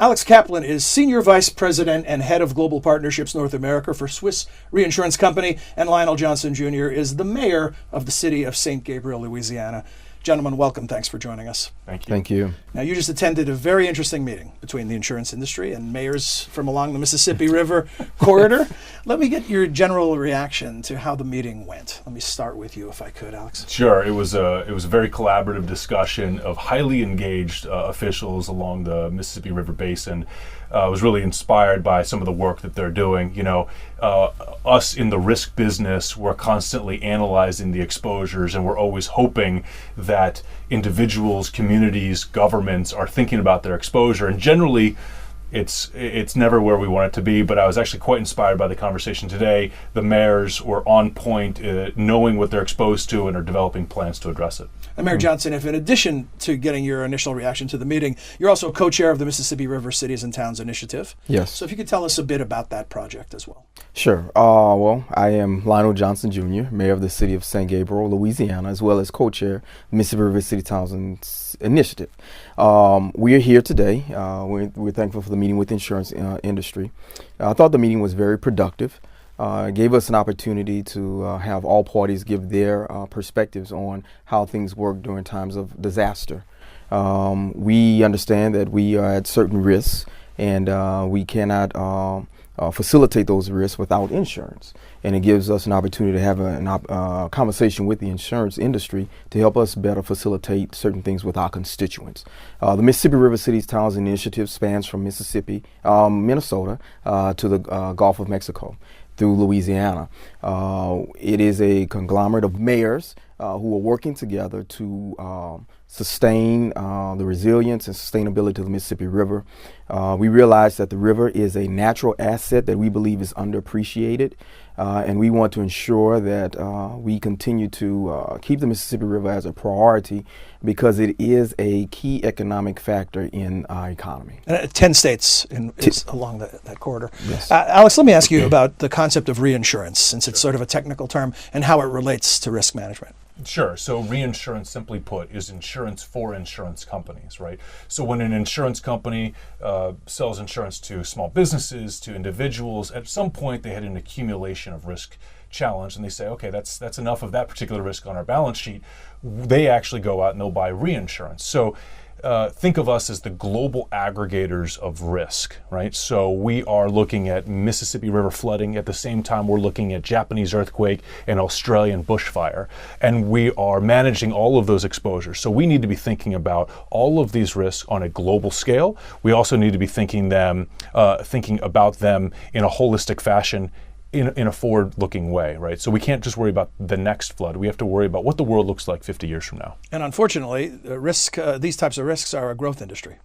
Alex Kaplan is Senior Vice President and Head of Global Partnerships North America for Swiss Reinsurance Company, and Llano Johnson Jr. is the Mayor of the city of St. Gabriel, Louisiana. Gentlemen, welcome. Thanks for joining us. Thank you. Thank you. Now, you just attended a very interesting meeting between the insurance industry and mayors from along the Mississippi River corridor. Let me get your general reaction to how the meeting went. Let me start with you, if I could, Alex. Sure. It was a very collaborative discussion of highly engaged officials along the Mississippi River Basin. I was really inspired by some of the work that they're doing. You know, us in the risk business, we're constantly analyzing the exposures, and we're always hoping that individuals, communities, governments are thinking about their exposure. And generally, it's never where we want it to be, but I was actually quite inspired by the conversation today. The mayors were on point, knowing what they're exposed to, and are developing plans to address it. And Mayor Johnson, if in addition to getting your initial reaction to the meeting, you're also co-chair of the Mississippi River Cities and Towns Initiative. Yes. So if you could tell us a bit about that project as well. Sure. Well, I am Llano Johnson Jr., Mayor of the City of St. Gabriel, Louisiana, as well as co-chair Mississippi River City Towns Initiative. We are here today. We're thankful for the meeting with the insurance industry. I thought the meeting was very productive. It gave us an opportunity to have all parties give their perspectives on how things work during times of disaster. We understand that we are at certain risks, and we cannot facilitate those risks without insurance. And it gives us an opportunity to have a conversation with the insurance industry to help us better facilitate certain things with our constituents. The Mississippi River Cities Towns Initiative spans from Mississippi, Minnesota, to the Gulf of Mexico through Louisiana. It is a conglomerate of mayors who are working together to sustain the resilience and sustainability of the Mississippi River. We realize that the river is a natural asset that we believe is underappreciated, and we want to ensure that we continue to keep the Mississippi River as a priority because it is a key economic factor in our economy. 10 states is along that corridor. Yes. Alex, let me ask you about the concept of reinsurance, since it's sort of a technical term, and how it relates to risk management. Sure. So reinsurance, simply put, is insurance for insurance companies, right? So when an insurance company sells insurance to small businesses, to individuals, at some point they had an accumulation of risk challenge, and they say, okay, that's enough of that particular risk on our balance sheet. They actually go out and they'll buy reinsurance. So think of us as the global aggregators of risk, right? So we are looking at Mississippi River flooding. At the same time, we're looking at Japanese earthquake and Australian bushfire. And we are managing all of those exposures. So we need to be thinking about all of these risks on a global scale. We also need to be thinking about them in a holistic fashion, in a forward-looking way, right? So we can't just worry about the next flood. We have to worry about what the world looks like 50 years from now. And unfortunately, these types of risks are a growth industry.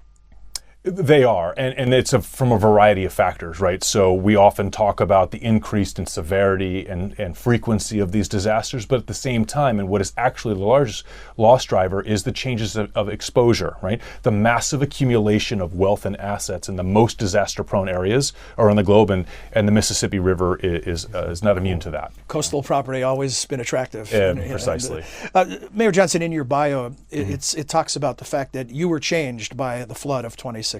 They are, and it's from a variety of factors, right? So we often talk about the increase in severity and frequency of these disasters, but at the same time, and what is actually the largest loss driver is the changes of exposure, right? The massive accumulation of wealth and assets in the most disaster-prone areas around the globe, and the Mississippi River is not immune to that. Coastal property always been attractive. Precisely. Mayor Johnson, in your bio, it talks about the fact that you were changed by the flood of 2016.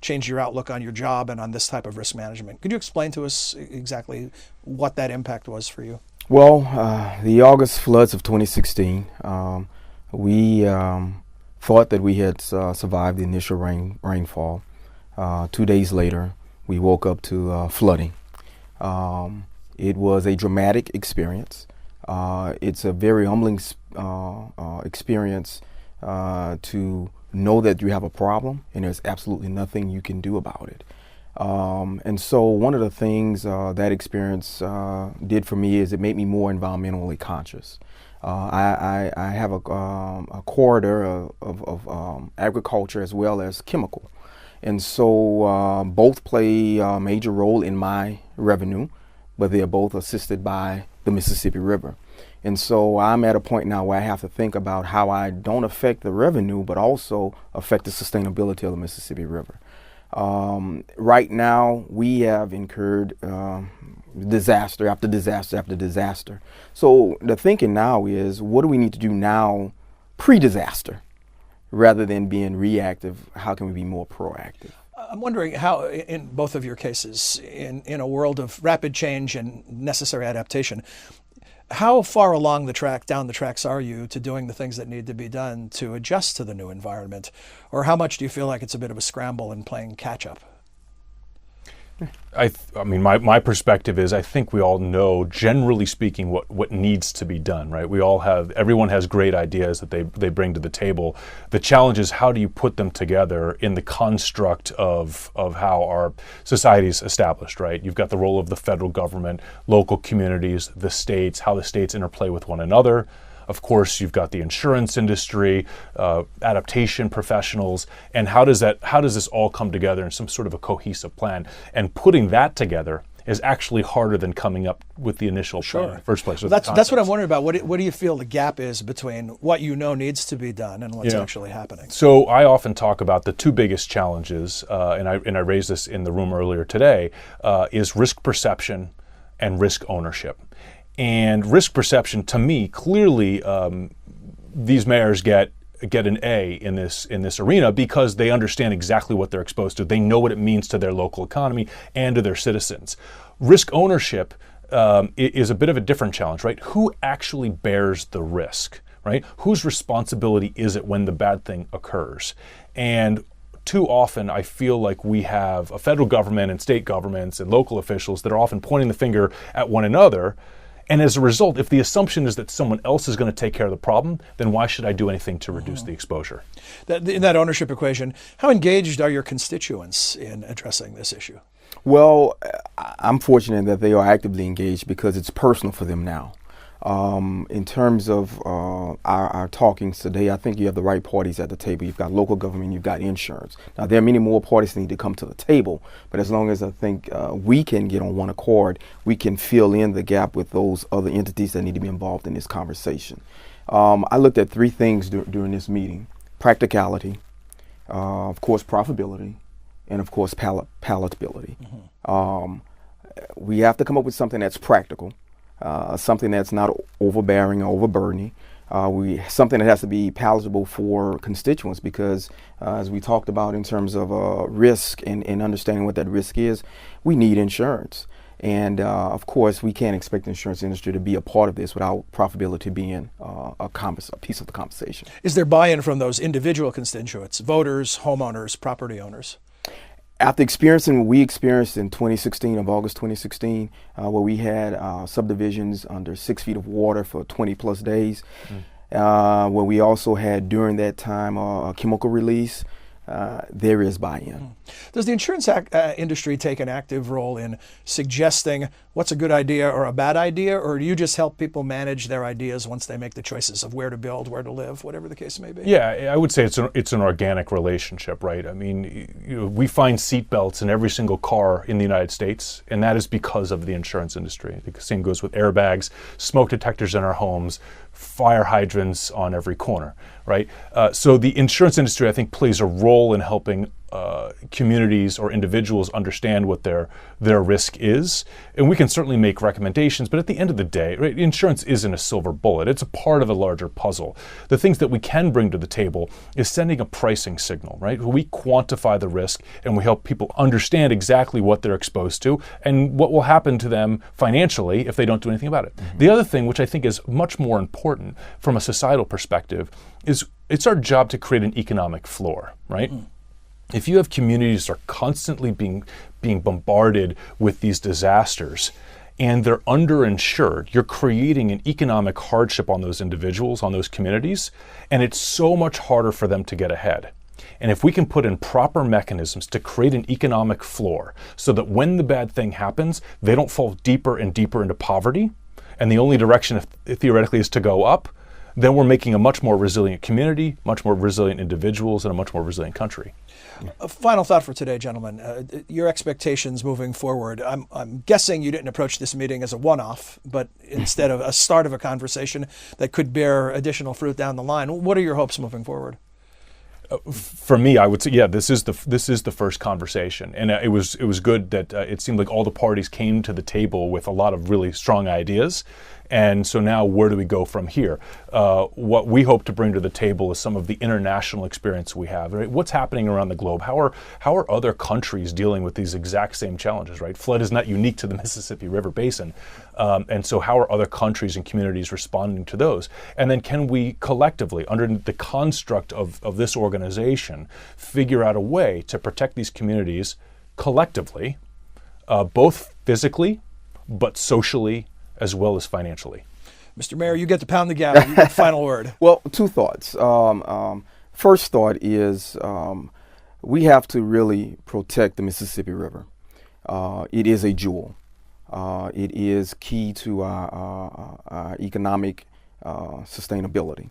Changed your outlook on your job and on this type of risk management. Could you explain to us exactly what that impact was for you? Well, the August floods of 2016, we thought that we had survived the initial rainfall. 2 days later, we woke up to flooding. It was a dramatic experience. It's a very humbling experience to know that you have a problem and there's absolutely nothing you can do about it. And so one of the things that experience did for me is it made me more environmentally conscious. I have a corridor of agriculture as well as chemical. And so both play a major role in my revenue, but they are both assisted by the Mississippi River. And so I'm at a point now where I have to think about how I don't affect the revenue, but also affect the sustainability of the Mississippi River. Right now, we have incurred disaster after disaster after disaster. So the thinking now is, what do we need to do now pre-disaster? Rather than being reactive, how can we be more proactive? I'm wondering how, in both of your cases, in a world of rapid change and necessary adaptation, how far along down the tracks are you to doing the things that need to be done to adjust to the new environment? Or how much do you feel like it's a bit of a scramble and playing catch up? I mean, my perspective is I think we all know, generally speaking, what needs to be done, right? Everyone has great ideas that they bring to the table. The challenge is how do you put them together in the construct of how our society is established, right? You've got the role of the federal government, local communities, the states, how the states interplay with one another. Of course, you've got the insurance industry, adaptation professionals, and how does this all come together in some sort of a cohesive plan? And putting that together is actually harder than coming up with the initial plan in the first place. That's what I'm wondering about. What do you feel the gap is between what you know needs to be done and what's actually happening? So I often talk about the two biggest challenges, and I raised this in the room earlier today, is risk perception and risk ownership. And risk perception, to me, clearly, these mayors get an A in this arena because they understand exactly what they're exposed to. They know what it means to their local economy and to their citizens. Risk ownership is a bit of a different challenge, right? Who actually bears the risk, right? Whose responsibility is it when the bad thing occurs? And too often, I feel like we have a federal government and state governments and local officials that are often pointing the finger at one another. And as a result, if the assumption is that someone else is going to take care of the problem, then why should I do anything to reduce the exposure? In that ownership equation, how engaged are your constituents in addressing this issue? Well, I'm fortunate that they are actively engaged because it's personal for them now. In terms of our talkings today, I think you have the right parties at the table. You've got local government, you've got insurance. Now, there are many more parties that need to come to the table, but as long as I think we can get on one accord, we can fill in the gap with those other entities that need to be involved in this conversation. I looked at three things during this meeting: practicality, of course, profitability, and of course, palatability. Mm-hmm. We have to come up with something that's practical. Something that's not overbearing or overburdening. Something that has to be palatable for constituents because, as we talked about in terms of risk and understanding what that risk is, we need insurance. And of course, we can't expect the insurance industry to be a part of this without profitability being a piece of the conversation. Is there buy-in from those individual constituents, voters, homeowners, property owners? After experiencing what we experienced in 2016, of August 2016, where we had subdivisions under 6 feet of water for 20 plus days, where we also had during that time a chemical release, there is buy-in. Does the insurance industry take an active role in suggesting what's a good idea or a bad idea, or do you just help people manage their ideas once they make the choices of where to build, where to live, whatever the case may be? Yeah, I would say it's an organic relationship, right? I mean, we find seatbelts in every single car in the United States, and that is because of the insurance industry. The same goes with airbags, smoke detectors in our homes, fire hydrants on every corner, right? So the insurance industry, I think, plays a role in helping communities or individuals understand what their risk is. And we can certainly make recommendations, but at the end of the day, right, insurance isn't a silver bullet. It's a part of a larger puzzle. The things that we can bring to the table is sending a pricing signal, right? We quantify the risk and we help people understand exactly what they're exposed to and what will happen to them financially if they don't do anything about it. Mm-hmm. The other thing, which I think is much more important from a societal perspective, is it's our job to create an economic floor, right? Mm-hmm. If you have communities that are constantly being bombarded with these disasters and they're underinsured, you're creating an economic hardship on those individuals, on those communities, and it's so much harder for them to get ahead. And if we can put in proper mechanisms to create an economic floor so that when the bad thing happens, they don't fall deeper and deeper into poverty, and the only direction theoretically is to go up, then we're making a much more resilient community, much more resilient individuals, and a much more resilient country. A final thought for today, gentlemen. Your expectations moving forward. I'm guessing you didn't approach this meeting as a one-off, but instead of a start of a conversation that could bear additional fruit down the line. What are your hopes moving forward? For me, I would say, yeah, this is the first conversation, and it was good that it seemed like all the parties came to the table with a lot of really strong ideas, And so now where do we go from here? What we hope to bring to the table is some of the international experience we have, right? What's happening around the globe? How are other countries dealing with these exact same challenges, right? Flood is not unique to the Mississippi River Basin. And so how are other countries and communities responding to those? And then can we collectively, under the construct of this organization, figure out a way to protect these communities collectively, both physically, but socially, as well as financially? Mr. Mayor, you get to pound the gavel. You get the final word. Well, two thoughts. First thought is we have to really protect the Mississippi River. It is a jewel. It is key to our economic sustainability.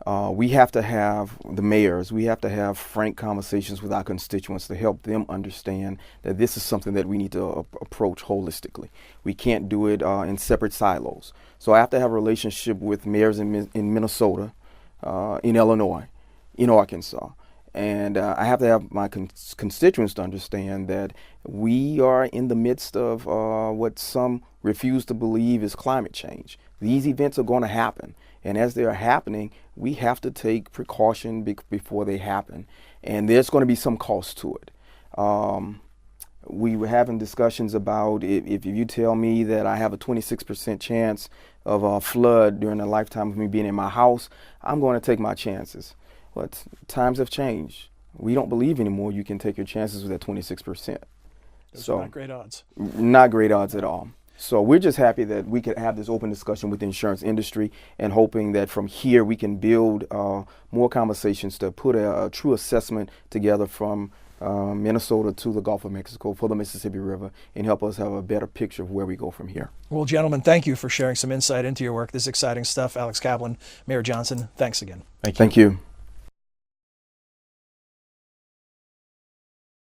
We have to have the mayors, we have to have frank conversations with our constituents to help them understand that this is something that we need to approach holistically. We can't do it in separate silos. So I have to have a relationship with mayors in Minnesota, in Illinois, in Arkansas. And I have to have my constituents to understand that we are in the midst of what some refuse to believe is climate change. These events are going to happen. And as they are happening, we have to take precaution before they happen. And there's going to be some cost to it. We were having discussions about if you tell me that I have a 26% chance of a flood during the lifetime of me being in my house, I'm going to take my chances. But times have changed. We don't believe anymore you can take your chances with that 26%. Those are not great odds. Not great odds at all. So we're just happy that we could have this open discussion with the insurance industry, and hoping that from here we can build more conversations to put a true assessment together from Minnesota to the Gulf of Mexico for the Mississippi River, and help us have a better picture of where we go from here. Well, gentlemen, thank you for sharing some insight into your work. This is exciting stuff. Alex Kaplan, Mayor Johnson, thanks again. Thank you. Thank you.